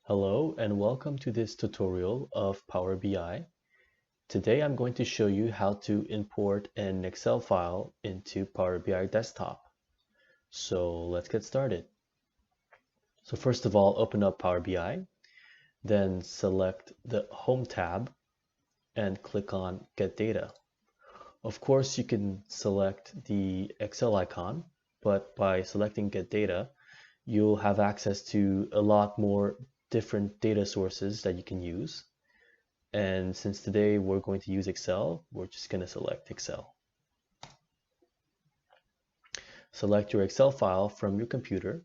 Hello and welcome to this tutorial of Power BI. Today I'm going to show you how to import an Excel file into Power BI Desktop. So let's get started. So first of all, open up Power BI, then select the Home tab and click on Get Data. Of course, you can select the Excel icon, but by selecting Get Data, you'll have access to a lot more different data sources that you can use. And since today we're going to use Excel, we're just going to select Excel. Select your Excel file from your computer.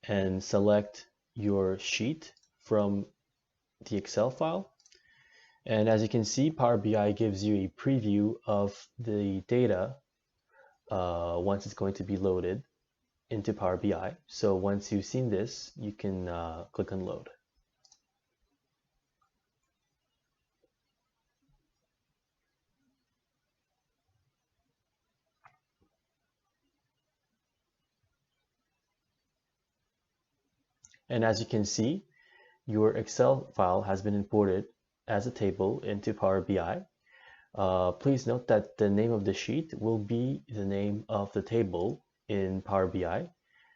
And select your sheet from the Excel file. And as you can see, Power BI gives you a preview of the data once it's going to be loaded into Power BI. So once you've seen this, you can click on Load. And as you can see, your Excel file has been imported as a table into Power BI. Please note that the name of the sheet will be the name of the table in Power BI.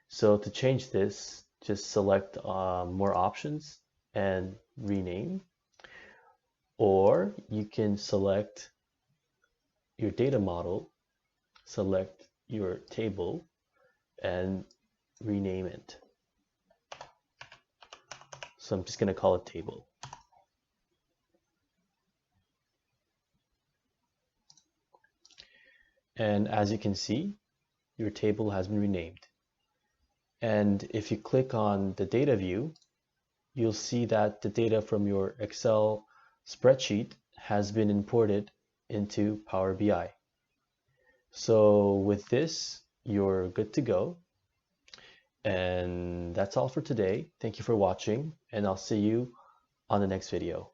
So to change this, just select more options and rename. Or you can select your data model, select your table, and rename it. So I'm just going to call it table. And as you can see, your table has been renamed. And if you click on the data view, you'll see that the data from your Excel spreadsheet has been imported into Power BI. So with this, you're good to go. And that's all for today. Thank you for watching, and I'll see you on the next video.